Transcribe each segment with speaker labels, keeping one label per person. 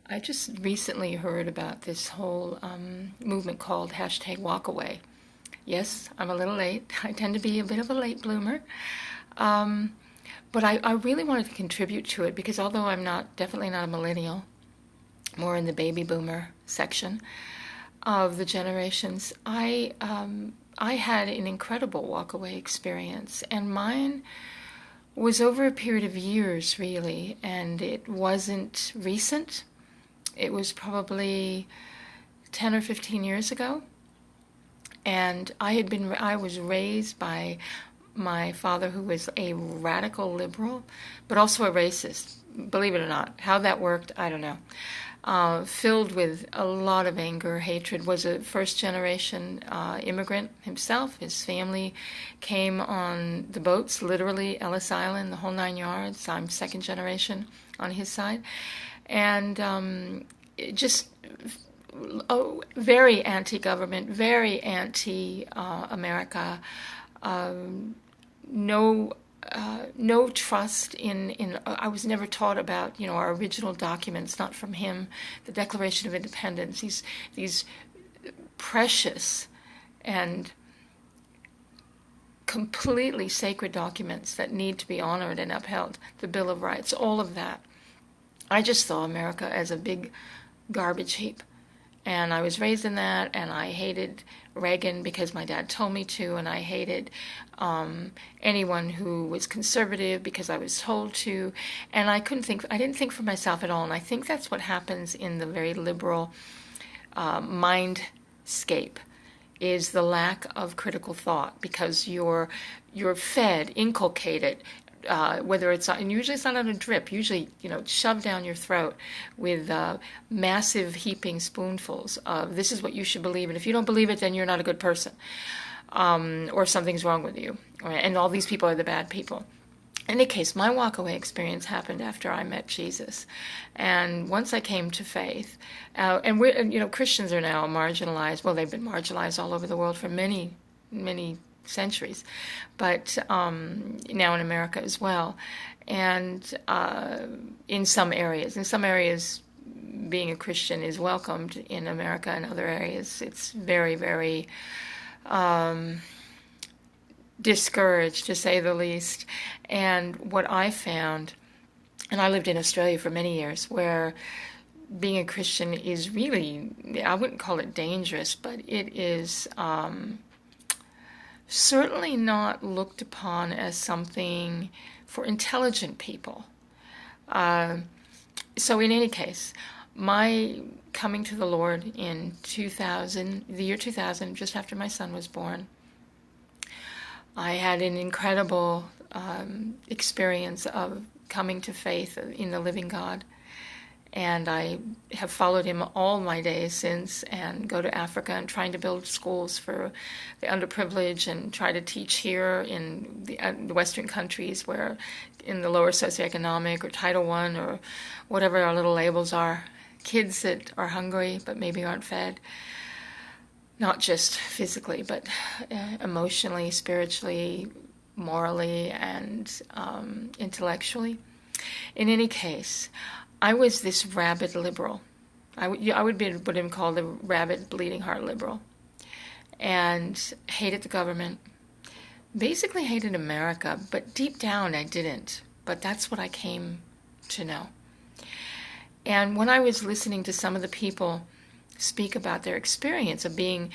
Speaker 1: I just recently heard about this whole movement called #walkaway. Yes, I'm a little late. I tend to be a bit of a late bloomer. Um, but I really wanted to contribute to it because although I'm definitely not a millennial, more in the baby boomer section of the generations, I had an incredible walkaway experience, and mine was over a period of years, really, and it wasn't recent. It was probably 10 or 15 years ago. And I was raised by my father, who was a radical liberal, but also a racist, believe it or not. How that worked, I don't know. Filled with a lot of anger, hatred, was a first generation immigrant himself. His family came on the boats, literally Ellis Island, the whole 9 yards. I'm second generation on his side. And just very anti-government, very anti-America. No, no trust in. I was never taught about our original documents, not from him, the Declaration of Independence. These precious and completely sacred documents that need to be honored and upheld. The Bill of Rights, all of that. I just saw America as a big garbage heap. And I was raised in that, and I hated Reagan because my dad told me to, and I hated anyone who was conservative because I was told to, and I didn't think for myself at all, and I think that's what happens in the very liberal mindscape, is the lack of critical thought, because you're inculcated, whether and usually it's not on a drip, usually, shoved down your throat with massive heaping spoonfuls of this is what you should believe, and if you don't believe it, then you're not a good person, or something's wrong with you, and all these people are the bad people. In any case, my walkaway experience happened after I met Jesus, and once I came to faith, and Christians are now marginalized. Well, they've been marginalized all over the world for many, many centuries, but now in America as well, and in some areas, being a Christian is welcomed in America. In other areas, it's very, very discouraged, to say the least. And what I found, and I lived in Australia for many years, where being a Christian is really, I wouldn't call it dangerous, but it is certainly not looked upon as something for intelligent people. So in any case, my coming to the Lord in 2000, the year 2000, just after my son was born, I had an incredible experience of coming to faith in the living God. And I have followed him all my days since, and go to Africa and trying to build schools for the underprivileged, and try to teach here in the Western countries, where in the lower socioeconomic or Title I or whatever our little labels are, kids that are hungry but maybe aren't fed, not just physically, but emotionally, spiritually, morally, and intellectually. In any case, I was this rabid liberal. I would be what I'm called a rabid, bleeding heart liberal, and hated the government. Basically hated America, but deep down I didn't. But that's what I came to know. And when I was listening to some of the people speak about their experience of being,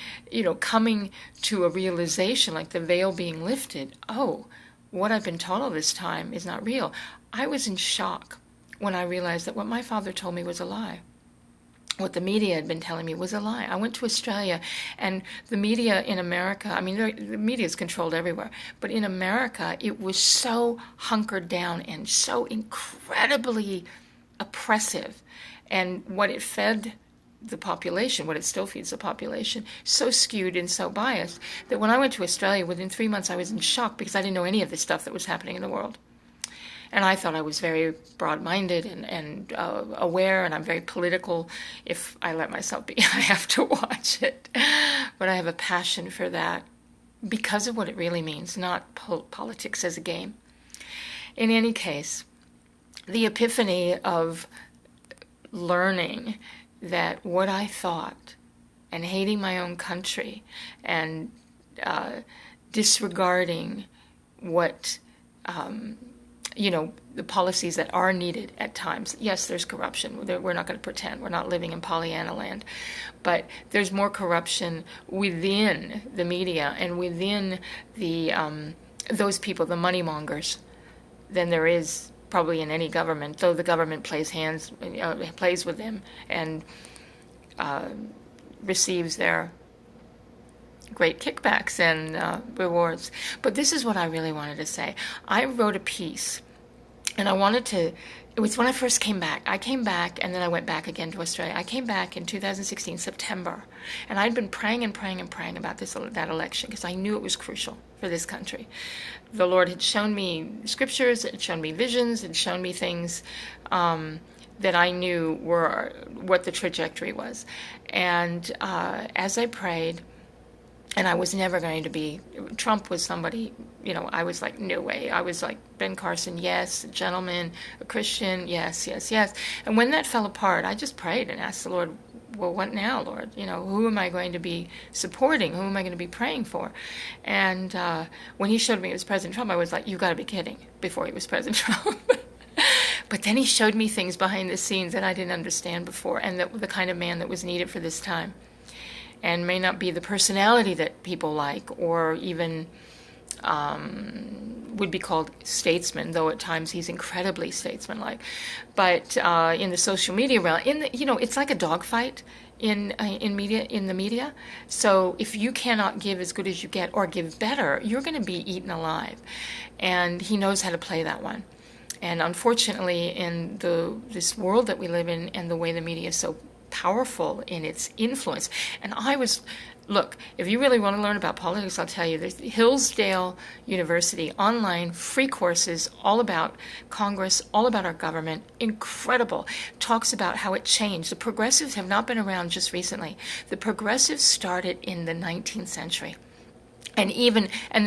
Speaker 1: coming to a realization, like the veil being lifted, oh, what I've been taught all this time is not real. I was in shock when I realized that what my father told me was a lie. What the media had been telling me was a lie. I went to Australia, and the media in America, the media is controlled everywhere, but in America, it was so hunkered down and so incredibly oppressive. And what it fed the population, what it still feeds the population, so skewed and so biased that when I went to Australia, within 3 months, I was in shock because I didn't know any of the stuff that was happening in the world. And I thought I was very broad-minded and aware, and I'm very political. If I let myself be, I have to watch it. But I have a passion for that because of what it really means, not politics as a game. In any case, the epiphany of learning that what I thought and hating my own country and disregarding what, the policies that are needed at times. Yes, there's corruption. We're not going to pretend. We're not living in Pollyanna land. But there's more corruption within the media and within the those people, the money mongers, than there is probably in any government, though the government plays with them and receives their great kickbacks and rewards. But this is what I really wanted to say. I wrote a piece, and it was when I first came back. I came back, and then I went back again to Australia. I came back in 2016, September, and I'd been praying and praying and praying about that election because I knew it was crucial for this country. The Lord had shown me scriptures, it had shown me visions, it had shown me things that I knew were what the trajectory was. And as I prayed, and I was never going to be, Trump was somebody, I was like, no way. I was like, Ben Carson, yes, a gentleman, a Christian, yes, yes, yes. And when that fell apart, I just prayed and asked the Lord, well, what now, Lord? Who am I going to be supporting? Who am I going to be praying for? And when he showed me it was President Trump, I was like, you got to be kidding, before he was President Trump. But then he showed me things behind the scenes that I didn't understand before, and the kind of man that was needed for this time. And may not be the personality that people like, or even would be called statesman, though at times he's incredibly statesman-like. But in the social media realm, it's like a dogfight in the media. So if you cannot give as good as you get or give better, you're going to be eaten alive. And he knows how to play that one. And unfortunately, in this world that we live in, and the way the media is so powerful in its influence. And look, if you really want to learn about politics, I'll tell you, there's Hillsdale University online, free courses, all about Congress, all about our government, incredible. Talks about how it changed. The progressives have not been around just recently. The progressives started in the 19th century. And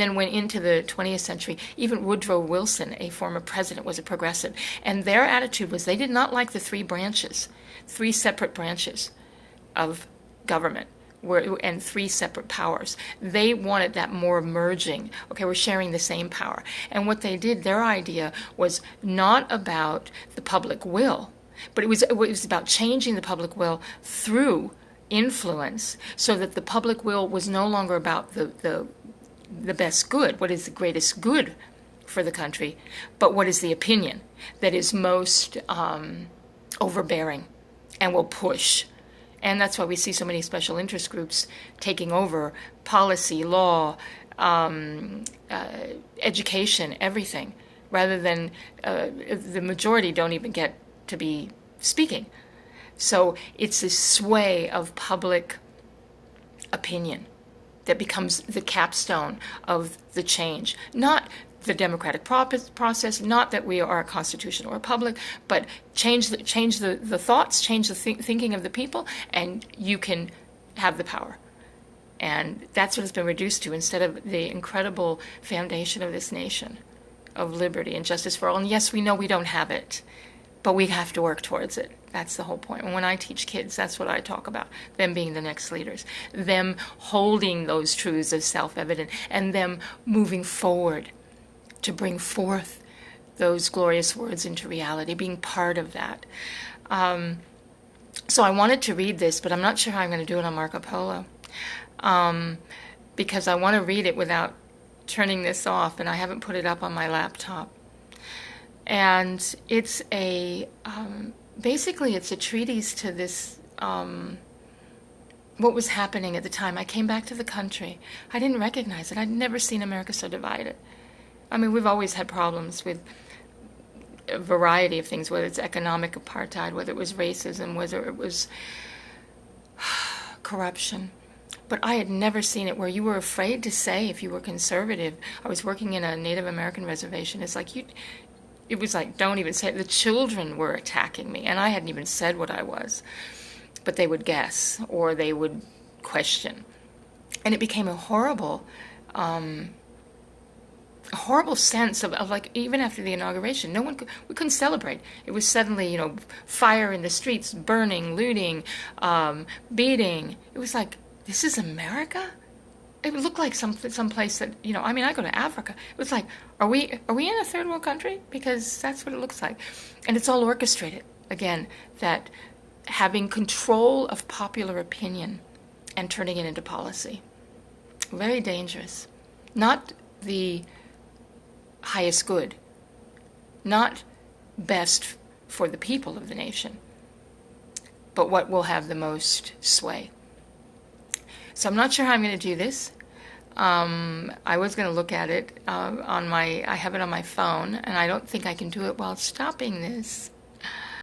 Speaker 1: then went into the 20th century. Even Woodrow Wilson, a former president, was a progressive. And their attitude was they did not like the three separate branches of government, and three separate powers. They wanted that more merging. Okay, we're sharing the same power. And what they did, their idea was not about the public will, but it was about changing the public will through influence, so that the public will was no longer about the best good, what is the greatest good for the country, but what is the opinion that is most overbearing and will push. And that's why we see so many special interest groups taking over policy, law, education, everything, rather than the majority don't even get to be speaking. So it's this sway of public opinion that becomes the capstone of the change. Not the democratic process, not that we are a constitutional republic, but change the thoughts, change the thinking of the people, and you can have the power. And that's what it's been reduced to, instead of the incredible foundation of this nation of liberty and justice for all. And yes, we know we don't have it, but we have to work towards it. That's the whole point. And when I teach kids, that's what I talk about, them being the next leaders, them holding those truths as self-evident, and them moving forward to bring forth those glorious words into reality, being part of that. So I wanted to read this, but I'm not sure how I'm going to do it on Marco Polo, because I want to read it without turning this off, and I haven't put it up on my laptop. And it's basically it's a treatise to this, what was happening at the time. I came back to the country. I didn't recognize it. I'd never seen America so divided. I mean, we've always had problems with a variety of things, whether it's economic apartheid, whether it was racism, whether it was corruption. But I had never seen it where you were afraid to say if you were conservative. I was working in a Native American reservation. It was like, don't even say it. The children were attacking me, and I hadn't even said what I was. But they would guess, or they would question. And it became a horrible a horrible sense of like, even after the inauguration, we couldn't celebrate. It was suddenly, fire in the streets, burning, looting, beating. It was like, this is America? It looked like some place that, I go to Africa. It was like, are we in a third world country? Because that's what it looks like. And it's all orchestrated. Again, that having control of popular opinion and turning it into policy. Very dangerous. Not the highest good. Not best for the people of the nation. But what will have the most sway. So I'm not sure how I'm going to do this. I was going to look at it I have it on my phone, and I don't think I can do it while stopping this.